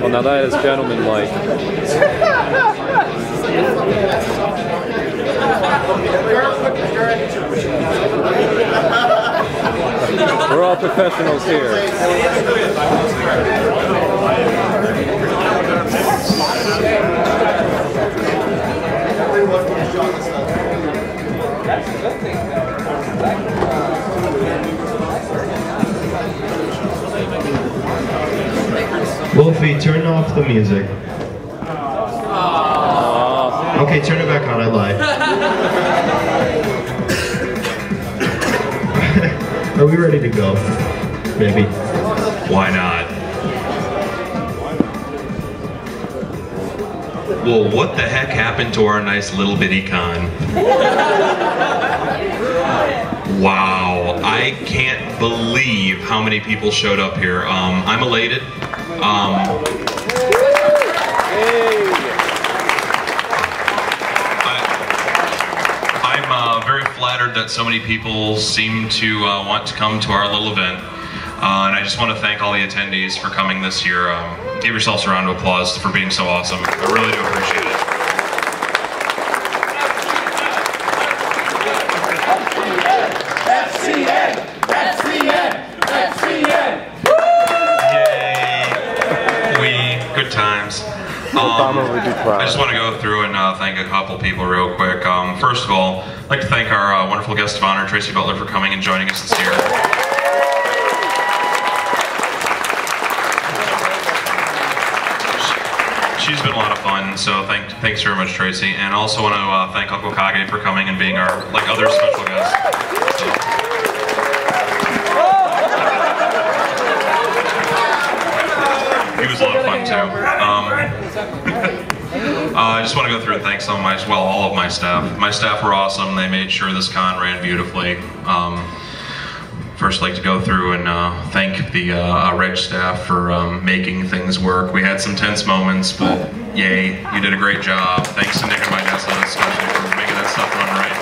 Well, now that is gentlemanlike. We're all professionals here. Wolfie, turn off the music. Okay, turn it back on, I lied. Are we ready to go? Maybe. Why not? Well, what the heck happened to our nice little bitty con? Wow, I can't believe how many people showed up here. I'm elated. I'm very flattered that so many people seem to want to come to our little event. And I just want to thank all the attendees for coming this year. Give yourselves a round of applause for being so awesome. I really do appreciate it. Good times. I just want to go through and thank a couple people real quick. First of all, I'd like to thank our wonderful guest of honor, Tracy Butler, for coming and joining us this year. She's been a lot of fun, so thanks very much, Tracy. And also want to thank Uncle Kage for coming and being our other special guest. He was a lot of fun too. I just want to go through and thank all of my staff. My staff were awesome. They made sure this con ran beautifully. First, I'd like to go through and thank the reg staff for making things work. We had some tense moments, but yay, you did a great job. Thanks to Nick and Vanessa, especially for making that stuff run right.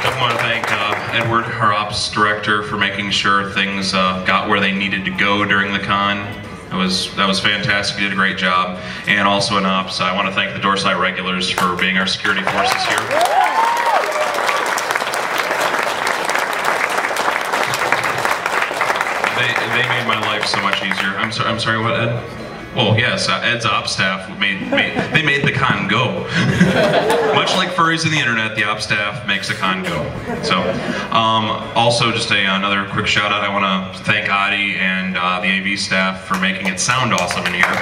Definitely want to thank Edward, our ops director, for making sure things got where they needed to go during the con. That was fantastic. You did a great job. And also in ops, I want to thank the Doorside regulars for being our security forces here. They made my life so much easier. I'm sorry, what, Ed? Well, yes, Ed's ops staff made the con go. Much like furries in the internet, the ops staff makes the con go. So, also just another quick shout out. I want to thank Adi and the AV staff for making it sound awesome in here.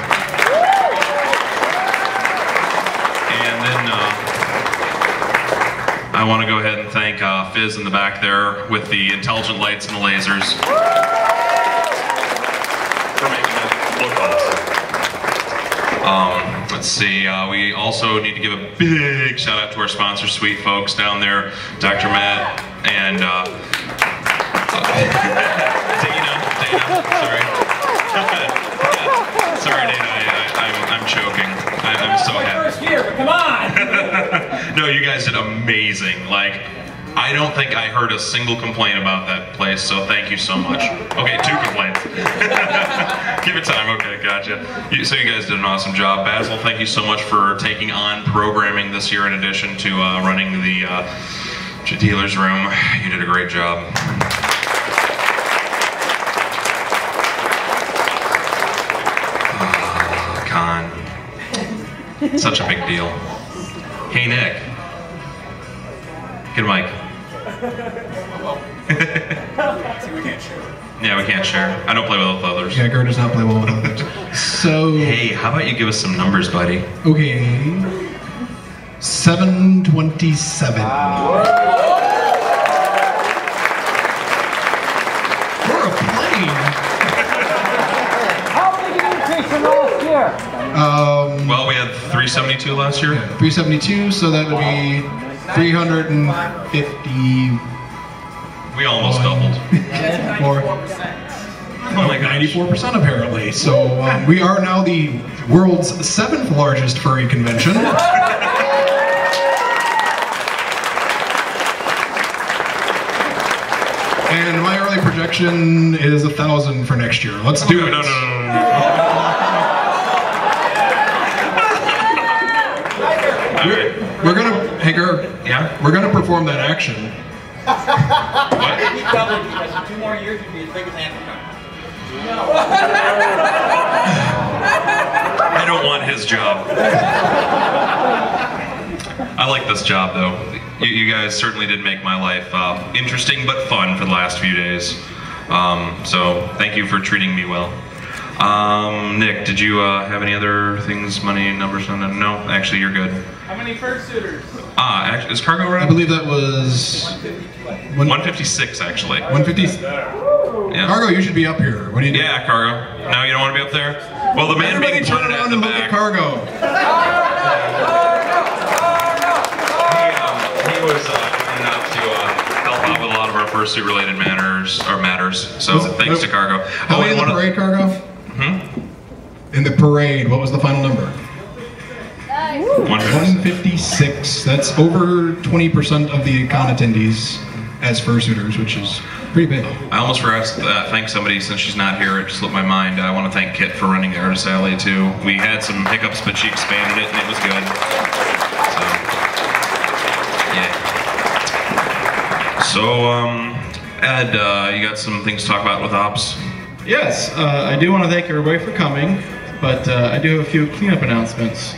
And then I want to go ahead and thank Fizz in the back there with the intelligent lights and the lasers. For making it look awesome. Let's see, we also need to give a big shout out to our sponsor, sweet folks down there, Dr. Matt and Dana, sorry. Sorry, Dana, I'm choking. I'm so happy. First year, but come on! No, you guys did amazing. Like, I don't think I heard a single complaint about that place, so thank you so much. Okay, 2 complaints. Give it time, okay, gotcha. So you guys did an awesome job. Basil, thank you so much for taking on programming this year in addition to running the dealer's room. You did a great job. Con. Such a big deal. Hey, Nick. Get a mic. See, we can't share. Yeah, we can't share. I don't play well with others. Yeah, Gert does not play well with others. So... Hey, how about you give us some numbers, buddy? Okay. 727. For a plane. How big an increase from last year? Well, we had 372 last year. 372, so that would be 350. We almost doubled. Or, oh my gosh. 94% apparently. So we are now the world's 7th largest furry convention. And my early projections action is 1,000 for next year. Let's do it. No. We're gonna, Hager. Yeah? We're gonna perform that action. What? In 2 more years, you'd be as big as Africa. I don't want his job. I like this job though. You guys certainly did make my life interesting but fun for the last few days. So thank you for treating me well. Nick, did you have any other things, money, numbers? No, actually you're good. How many fursuiters? Actually, is Cargo right? I believe that was 156 actually. 150. Yeah. Cargo, you should be up here. What do you do? Yeah, Cargo. No, you don't want to be up there? Well, the man Everybody being turn pointed at around the and look back. at Cargo. He was kind enough to help out with a lot of our fursuit related matters. So thanks to Cargo. How many in the parade, Cargo? In the parade, what was the final number? 156. That's over 20% of the con attendees as fursuiters, which is pretty big. I almost forgot to thank somebody since she's not here. It just slipped my mind. I want to thank Kit for running the Artist Alley too. We had some hiccups, but she expanded it and it was good. So, yeah. So, Ed, you got some things to talk about with Ops? Yes, I do want to thank everybody for coming, but I do have a few cleanup announcements.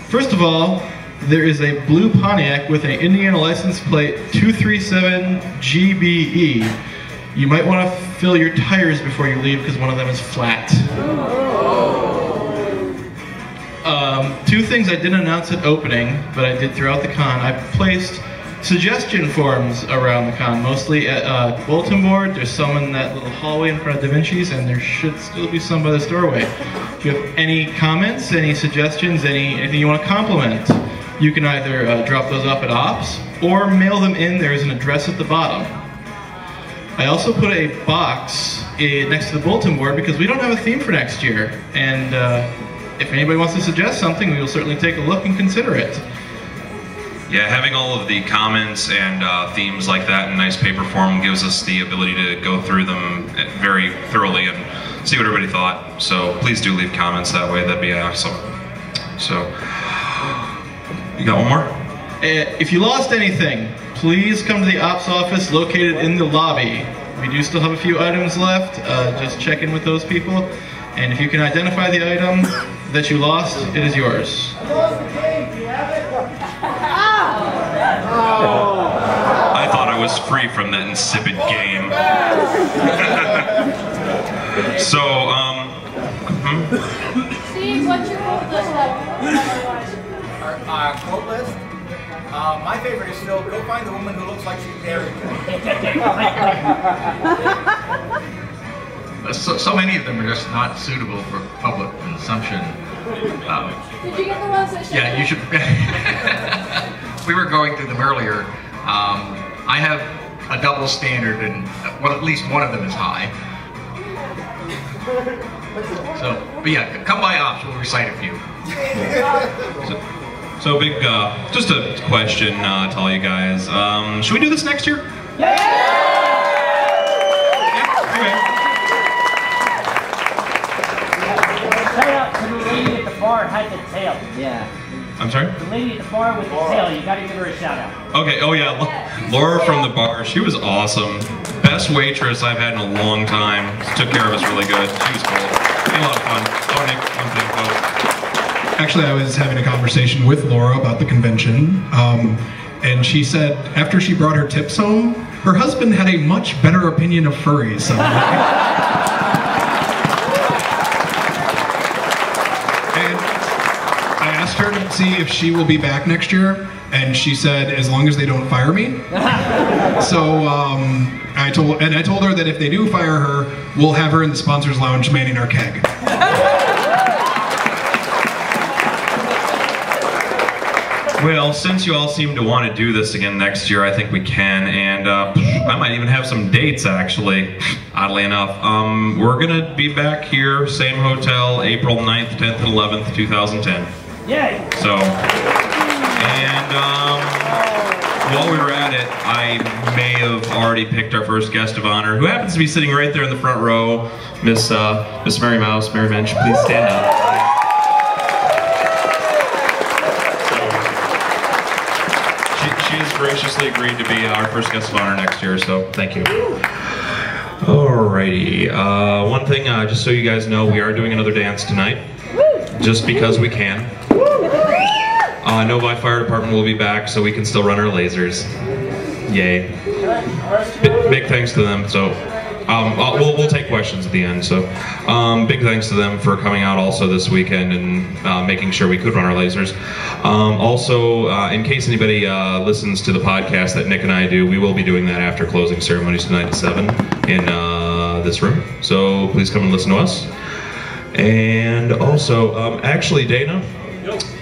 First of all, there is a blue Pontiac with an Indiana license plate 237GBE. You might want to fill your tires before you leave because one of them is flat. 2 things I didn't announce at opening, but I did throughout the con. I placed suggestion forms around the con, mostly at bulletin board. There's some in that little hallway in front of Da Vinci's, and there should still be some by this doorway. If you have any comments, any suggestions, anything you want to compliment, you can either drop those off at Ops or mail them in. There is an address at the bottom. I also put a box next to the bulletin board because we don't have a theme for next year, and if anybody wants to suggest something, we will certainly take a look and consider it. Yeah, having all of the comments and themes like that in nice paper form gives us the ability to go through them very thoroughly and see what everybody thought. So please do leave comments that way, that'd be awesome. So, you got one more? If you lost anything, please come to the Ops office located in the lobby. We do still have a few items left, just check in with those people. And if you can identify the item that you lost, it is yours. I thought I was free from that insipid game. So, Steve, what's your quote list like? Our quote list? My favorite is still, go find the woman who looks like she's married. So many of them are just not suitable for public consumption. Did you get the ones that Yeah, you should. We were going through them earlier. I have a double standard, and well, at least one of them is high. So, but yeah, come by Ops. We'll recite a few. so big, just a question to all you guys. Should we do this next year? Yeah! Okay. Shout out to the lady at the bar had the tail. Yeah. I'm sorry? The lady at the bar with the tail, you gotta give her a shout out. Okay, oh yeah, Laura from the bar, she was awesome. Best waitress I've had in a long time. Took care of us really good. She was cool. Had a lot of fun. Oh, Nick, one thing, Actually, I was having a conversation with Laura about the convention, and she said after she brought her tips home, her husband had a much better opinion of furries. So I asked her to see if she will be back next year, and she said as long as they don't fire me. So I told her that if they do fire her, we'll have her in the sponsors lounge manning our keg. Well, since you all seem to want to do this again next year, I think we can, and I might even have some dates actually, oddly enough. We're gonna be back here, same hotel, April 9th, 10th, and 11th, 2010. Yay! So, and while we were at it, I may have already picked our first guest of honor, who happens to be sitting right there in the front row, Miss Mary Mouse. Mary Mensch, please stand up. She has graciously agreed to be our first guest of honor next year, so thank you. Alrighty, one thing, just so you guys know, we are doing another dance tonight, just because we can. Novi Fire Department will be back, so we can still run our lasers. Yay. Big thanks to them, so, we'll take questions at the end, so, big thanks to them for coming out also this weekend and making sure we could run our lasers. Also, in case anybody listens to the podcast that Nick and I do, we will be doing that after closing ceremonies tonight at 7 in this room, so please come and listen to us. And also, actually, Dana,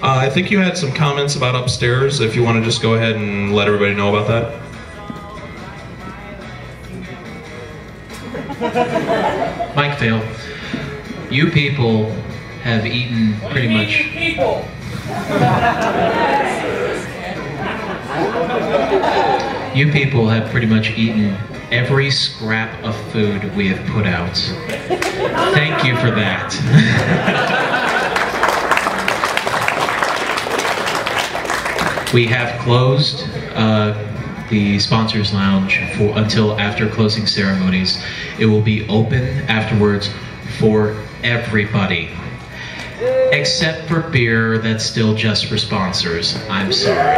I think you had some comments about upstairs, if you want to just go ahead and let everybody know about that. Mike Phil, you people have eaten pretty much... You people have pretty much eaten every scrap of food we have put out. Thank you for that. We have closed the Sponsors Lounge until after closing ceremonies. It will be open afterwards for everybody. Except for beer that's still just for sponsors. I'm sorry.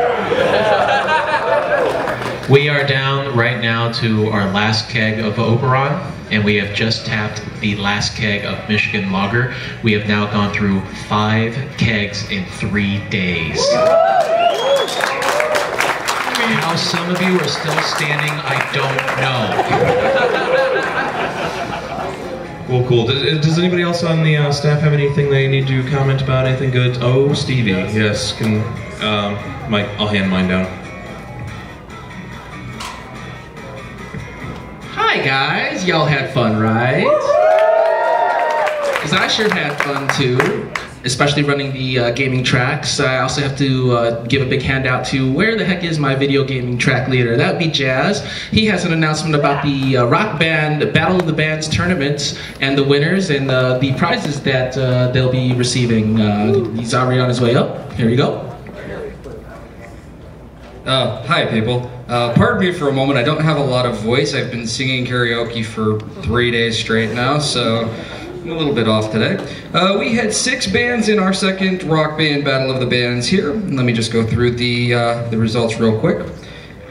We are down right now to our last keg of Oberon, and we have just tapped the last keg of Michigan Lager. We have now gone through 5 kegs in 3 days. How some of you are still standing, I don't know. Well, cool. Does anybody else on the staff have anything they need to comment about? Anything good? Oh, Stevie. Yes. Can Mike? I'll hand mine down. Hi guys, y'all had fun, right? Because I sure had fun too, especially running the gaming tracks. I also have to give a big handout to where the heck is my video gaming track leader? That would be Jazz. He has an announcement about the Rock Band Battle of the Bands tournament and the winners and the prizes that they'll be receiving. He's already on his way up. Here you go. Hi people. Pardon me for a moment, I don't have a lot of voice. I've been singing karaoke for 3 days straight now, so I'm a little bit off today. We had 6 bands in our second Rock Band Battle of the Bands here. Let me just go through the results real quick,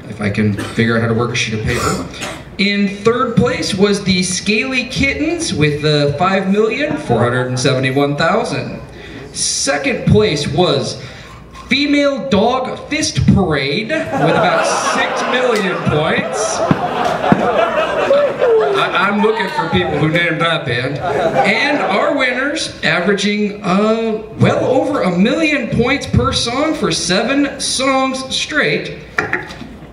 if I can figure out how to work a sheet of paper. In 3rd place was the Scaly Kittens with 5,471,000. 2nd place was Female Dog Fist Parade with about 6 million points. I'm looking for people who named that band. And our winners, averaging well over 1 million points per song for 7 songs straight.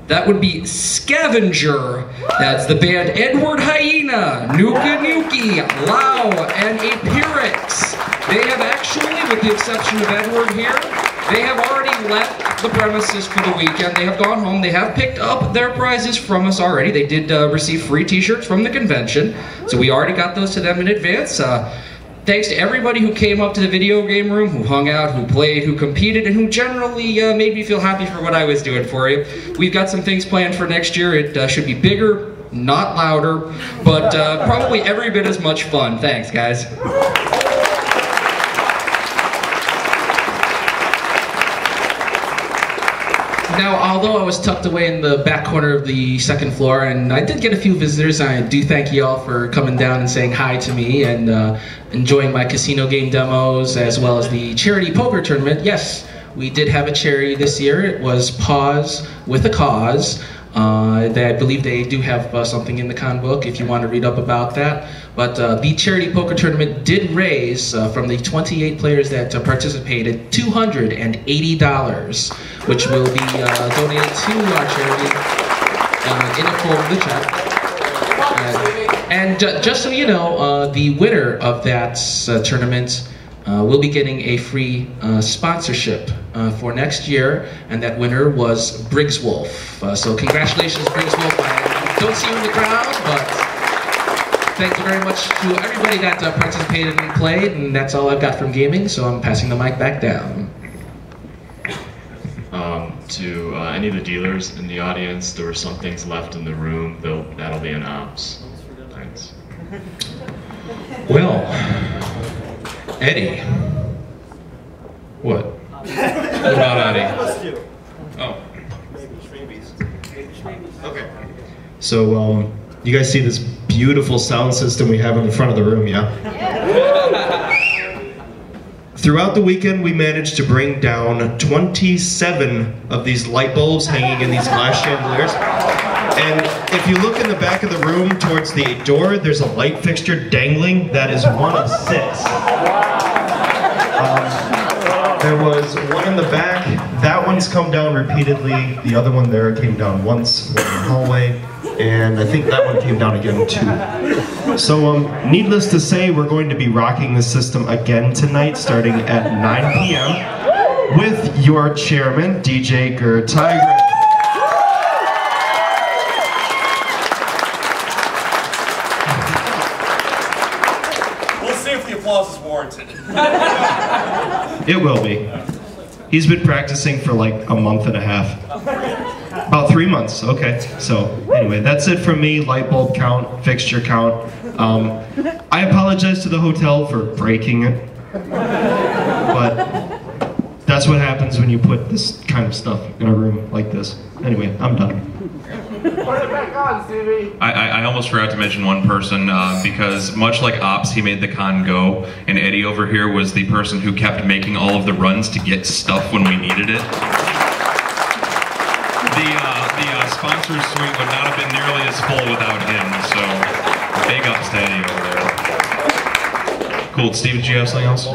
That would be Scavenger. That's the band Edward Hyena, Nuka Nuki, Lau, and Apyrix. They have actually, with the exception of Edward here, they have already left the premises for the weekend. They have gone home. They have picked up their prizes from us already. They did receive free t-shirts from the convention, so we already got those to them in advance. Thanks to everybody who came up to the video game room, who hung out, who played, who competed, and who generally made me feel happy for what I was doing for you. We've got some things planned for next year. It should be bigger, not louder, but probably every bit as much fun. Thanks, guys. Now, although I was tucked away in the back corner of the 2nd floor, and I did get a few visitors, I do thank you all for coming down and saying hi to me and enjoying my casino game demos as well as the charity poker tournament. Yes, we did have a charity this year. It was Pause with a Cause. I believe they do have something in the con book if you want to read up about that. But the charity poker tournament did raise, from the 28 players that participated, $280, which will be donated to our charity in a form of the check. And just so you know, the winner of that tournament will be getting a free sponsorship for next year, and that winner was Briggs Wolf. So congratulations, Briggs Wolf. I don't see you in the crowd, but thank you very much to everybody that participated and played, and that's all I've got from gaming, so I'm passing the mic back down. To any of the dealers in the audience, there were some things left in the room, that'll be an ops. Thanks. Well, Eddie. What? What about Eddie? Oh. Okay. So, you guys see this beautiful sound system we have in the front of the room, yeah? Throughout the weekend, we managed to bring down 27 of these light bulbs hanging in these glass chandeliers. And if you look in the back of the room towards the door, there's a light fixture dangling. That is one of 6. There was one in the back. That one's come down repeatedly. The other one there came down once in the hallway. And I think that one came down again too. So needless to say, we're going to be rocking the system again tonight starting at 9 p.m. with your chairman, DJ Gur Tigre. We'll see if the applause is warranted. It will be. He's been practicing for like a month and a half. About 3 months, okay. So anyway, that's it from me. Light bulb count, fixture count. I apologize to the hotel for breaking it, but that's what happens when you put this kind of stuff in a room like this. Anyway, I'm done. Put it back on, Stevie. I almost forgot to mention one person because much like Ops, he made the con go, and Eddie over here was the person who kept making all of the runs to get stuff when we needed it. The sponsors suite would not have been nearly as full without him, so big ups to Eddie over there. Cool. Steve, did you have something else?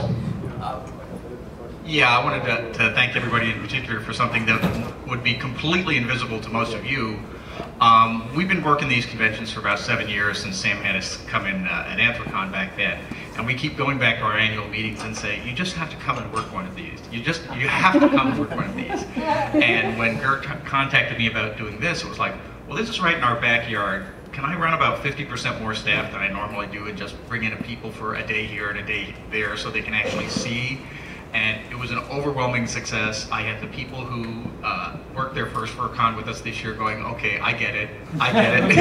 Yeah, I wanted to thank everybody in particular for something that would be completely invisible to most of you. We've been working these conventions for about 7 years since Sam had us come in at Anthrocon back then. And we keep going back to our annual meetings and say, you just have to come and work one of these. You have to come and work one of these. And when Gert contacted me about doing this, it was like, well, this is right in our backyard. Can I run about 50% more staff than I normally do and just bring in people for a day here and a day there so they can actually see? And it was an overwhelming success. I had the people who worked their first FurCon with us this year going, okay, I get it, and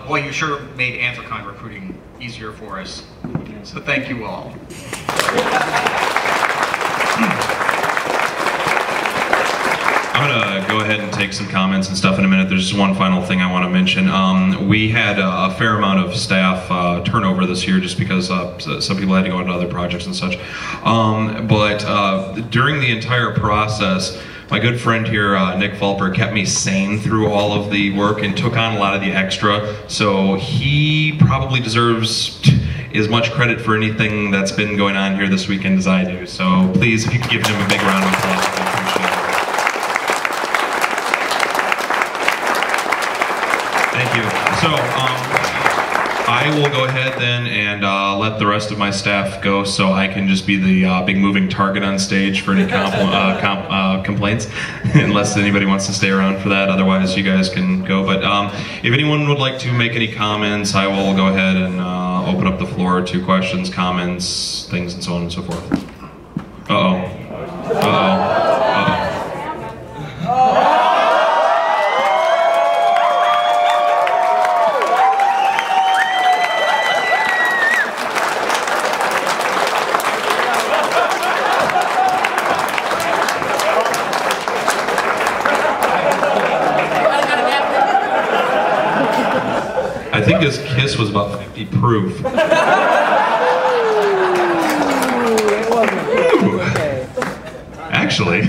boy, you sure made Anthrocon recruiting easier for us. So thank you all. I'm going to go ahead and take some comments and stuff in a minute. There's just one final thing I want to mention. We had a fair amount of staff turnover this year just because some people had to go into other projects and such. But during the entire process, my good friend here, Nick Fulper, kept me sane through all of the work and took on a lot of the extra. So he probably deserves as much credit for anything that's been going on here this weekend as I do. So please, if you could give him a big round of applause, I appreciate it. Thank you. So I will go ahead then and let the rest of my staff go so I can just be the big moving target on stage for any complaints, unless anybody wants to stay around for that. Otherwise, you guys can go. But if anyone would like to make any comments, I will go ahead and open up the floor to questions, comments, things, and so on and so forth. Uh-oh. Uh-oh. I think his kiss was about 50 proof. Actually.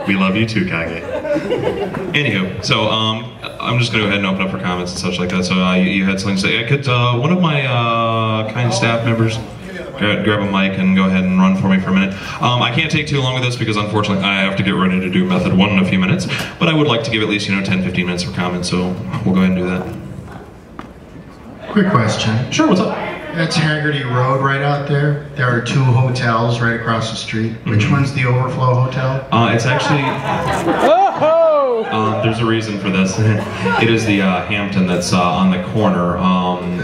We love you too, Kage. Anywho, so I'm just going to go ahead and open up for comments and such like that. So you had something to say. Could one of my kind staff members grab a mic and go ahead and run for me for a minute. I can't take too long with this because unfortunately I have to get ready to do method 1 in a few minutes, but I would like to give at least 10-15 minutes for comments, so we'll go ahead and do that. Quick question. Sure, what's up? That's Haggerty Road right out there. There are 2 hotels right across the street. Which one's the Overflow Hotel? It's actually... there's a reason for this. It is the Hampton that's on the corner.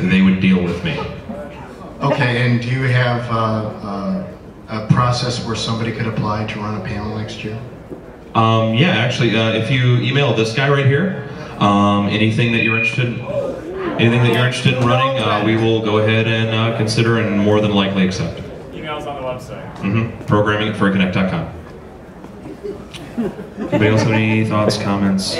They would deal with me. Okay, and do you have a process where somebody could apply to run a panel next year? Yeah, actually, if you email this guy right here, anything that you're interested in running, we will go ahead and consider and more than likely accept. Emails on the website. Programming at furryconnect.com. Anybody else have any thoughts, comments?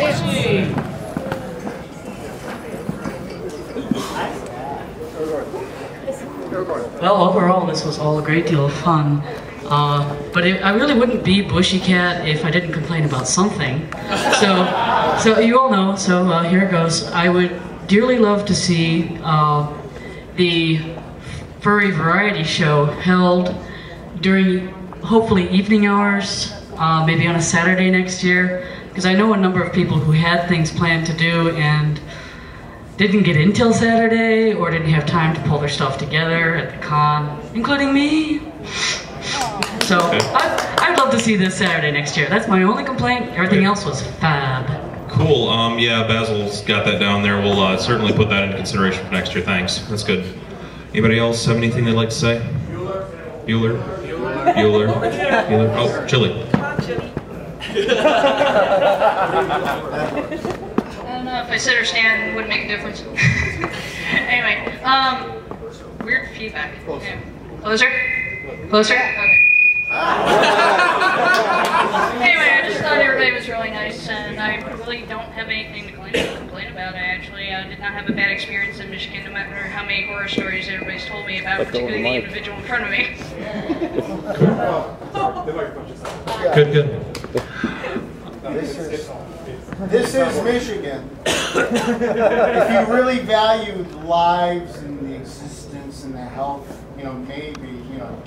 Well, overall, this was all a great deal of fun. But I really wouldn't be Bushy Cat if I didn't complain about something. So you all know, so here it goes. I would dearly love to see the Furry Variety Show held during, hopefully, evening hours, maybe on a Saturday next year, because I know a number of people who had things planned to do and didn't get in till Saturday or didn't have time to pull their stuff together at the con, including me. So I'd love to see this Saturday next year. That's my only complaint. Everything else was fab. Cool. Yeah, Basil's got that down there. We'll certainly put that into consideration for next year. Thanks. That's good. Anybody else have anything they'd like to say? Bueller. Oh, Chili. I don't know if I sit or stand would make a difference. Anyway, weird feedback. Okay. Closer? Closer? Okay. Anyway, I just thought everybody was really nice, and I really don't have anything to complain about. I actually did not have a bad experience in Michigan, no matter how many horror stories everybody's told me about, particularly the individual in front of me. Good. This is Michigan. If you really value lives and the existence and the health, maybe,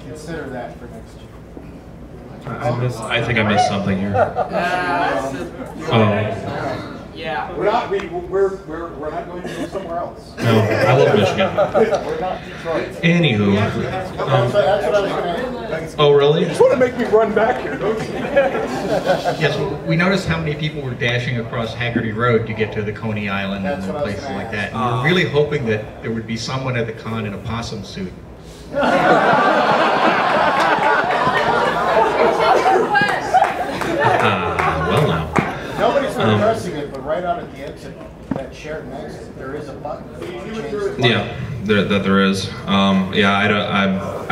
consider that for next year. I think I missed something here. Yeah, we're not going to go somewhere else. No, I love Michigan. We're not Detroit. Anywho. That's what I was going to. Oh, really? You just want to make me run back here, don't you? Yes, we noticed how many people were dashing across Haggerty Road to get to the Coney Island and places like that. And we're really hoping that there would be someone at the con in a possum suit. Well now. Nobody's pressing it, but right out at the exit, that Sheraton exit, there is a button. Yeah, there is. Yeah, I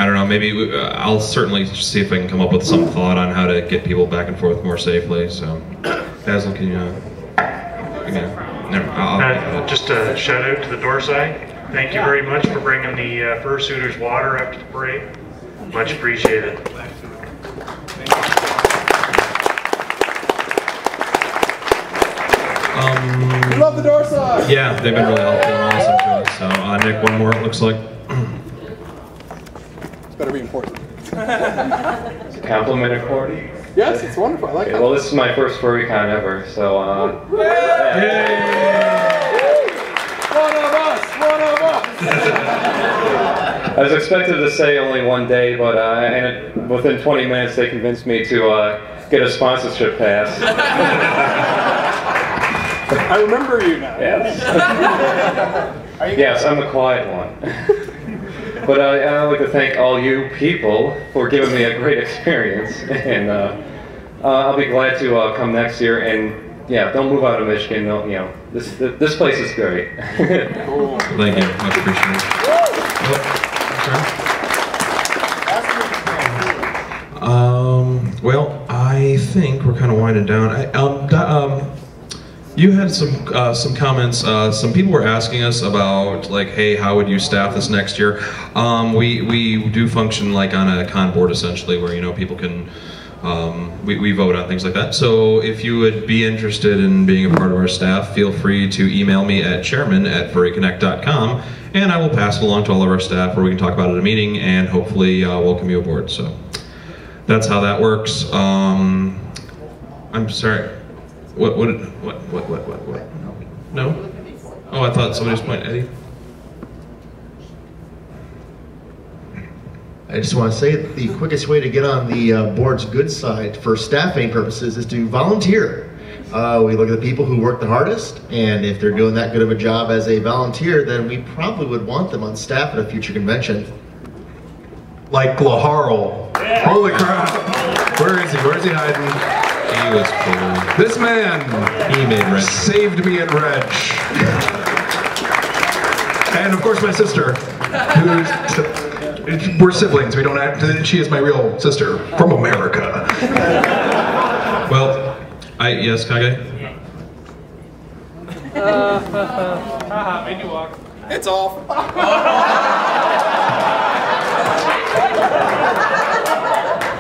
don't know. Maybe I'll certainly see if I can come up with some thought on how to get people back and forth more safely. So, Basil, can you? Just a shout out to the Dorsai. Thank you very much for bringing the fursuiters water after the parade. Much appreciated. We love the Dorsai! Yeah, they've been really helpful and awesome to us. So, Nick, one more, it looks like. It's better be important. It's a compliment accorded. Yes, it's wonderful. I like that. Well, this is my first Furry Con ever, so One of us! I was expected to say only one day, but within 20 minutes they convinced me to get a sponsorship pass. I remember you now. Yes. Yes, I'm the quiet one. But I'd like to thank all you people for giving me a great experience, and I'll be glad to come next year. And yeah, don't move out of Michigan. No, this place is great. Cool. Thank you, much appreciated. Well, I think we're kind of winding down. You had some comments. Some people were asking us about, like, hey, how would you staff this next year? We do function like on a con board essentially, where people can we vote on things like that. So if you would be interested in being a part of our staff, feel free to email me at chairman@furryconnect.com, and I will pass it along to all of our staff, where we can talk about it at a meeting and hopefully welcome you aboard. So that's how that works. I'm sorry. What? No? Oh, I thought somebody was pointing. Eddie? I just want to say that the quickest way to get on the board's good side for staffing purposes is to volunteer. We look at the people who work the hardest, and if they're doing that good of a job as a volunteer, then we probably would want them on staff at a future convention. Like Glaharl. Yeah. Holy crap. Where is he? Where is he hiding? He was cool. This man he made Reg. Saved me at Reg. And of course my sister. We're siblings. We don't act. She is my real sister from America. Well, yes, Kage? Made you walk. It's off.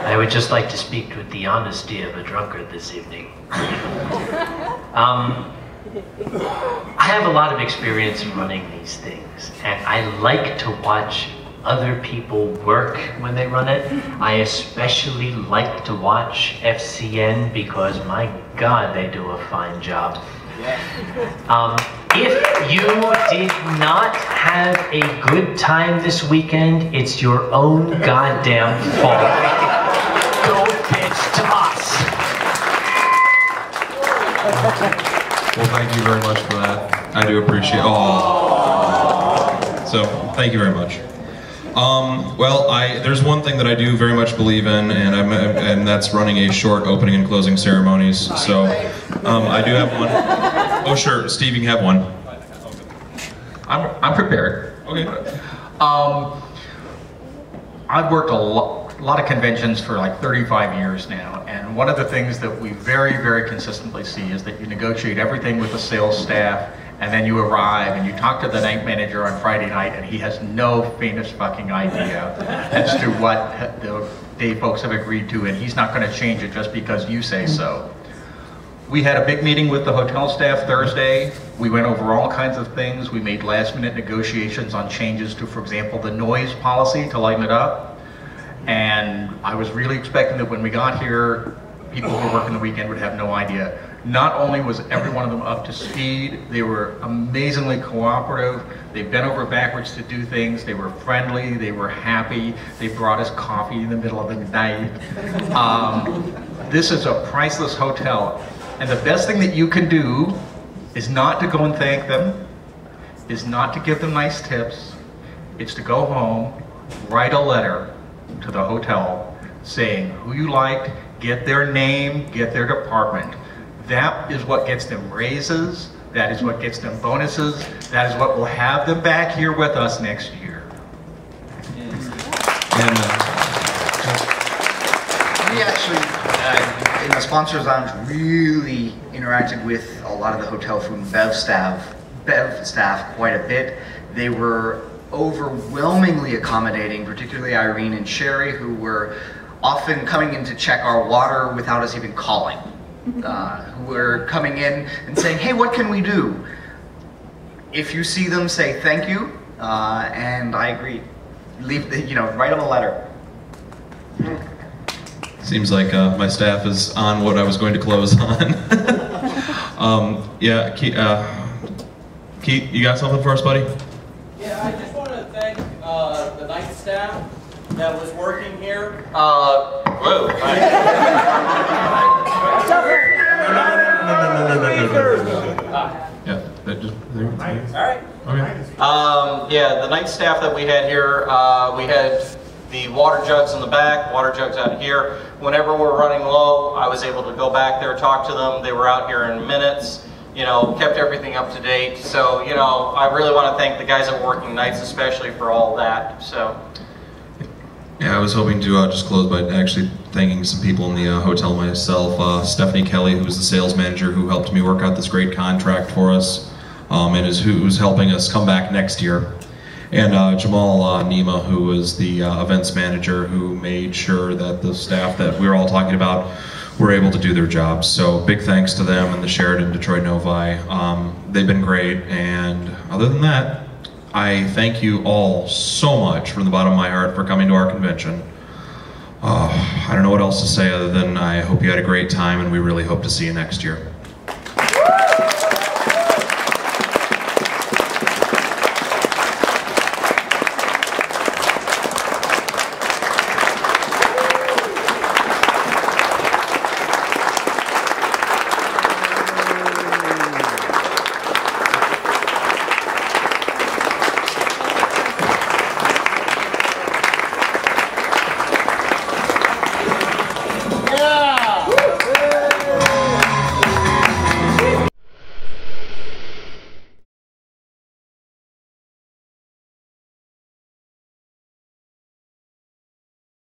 I would just like to speak with the honesty of a drunkard this evening. I have a lot of experience in running these things, and I like to watch other people work when they run it. I especially like to watch FCN because, my God, they do a fine job. If you did not have a good time this weekend, it's your own goddamn fault. Go bitch to us. Well, thank you very much for that. I do appreciate. So, thank you very much. There's one thing that I do very much believe in, and that's running a short opening and closing ceremonies. So, I do have one. Oh, sure, Steve, you can have one. I'm prepared. Okay. I've worked a lot of conventions for like 35 years now, and one of the things that we very, very consistently see is that you negotiate everything with the sales staff, and then you arrive and you talk to the night manager on Friday night, and he has no faintest fucking idea as to what the day folks have agreed to, and he's not going to change it just because you say so. We had a big meeting with the hotel staff Thursday. We went over all kinds of things. We made last-minute negotiations on changes to, for example, the noise policy to lighten it up. And I was really expecting that when we got here, people who were working the weekend would have no idea. Not only was every one of them up to speed, they were amazingly cooperative. They bent over backwards to do things. They were friendly. They were happy. They brought us coffee in the middle of the night. This is a priceless hotel. And the best thing that you can do is not to go and thank them, is not to give them nice tips. It's to go home, write a letter to the hotel saying who you liked, get their name, get their department. That is what gets them raises, that is what gets them bonuses, that is what will have them back here with us next year. We actually, in the Sponsors Lounge, really interacted with a lot of the hotel food and bev staff quite a bit. They were overwhelmingly accommodating, particularly Irene and Sherry, who were often coming in to check our water without us even calling. Who were coming in and saying, hey, what can we do? If you see them, say thank you, and I agree. Write them a letter. Seems like my staff is on what I was going to close on. Yeah, Keith, you got something for us, buddy? Yeah, I just want to thank the night staff that was working here. Whoa. Yeah, that just there. Alright. Okay. Yeah, the night staff that we had here, we had the water jugs in the back, water jugs out here. Whenever we're running low, I was able to go back there, talk to them. They were out here in minutes, kept everything up to date. So, I really want to thank the guys that were working nights, especially for all that. So. Yeah, I was hoping to just close by actually thanking some people in the hotel myself. Stephanie Kelly, who was the sales manager who helped me work out this great contract for us, and who's helping us come back next year. And Jamal Nima, who was the events manager, who made sure that the staff that we were all talking about were able to do their jobs. So big thanks to them and the Sheraton Detroit Novi. They've been great, and other than that, I thank you all so much from the bottom of my heart for coming to our convention. I don't know what else to say other than I hope you had a great time, and we really hope to see you next year.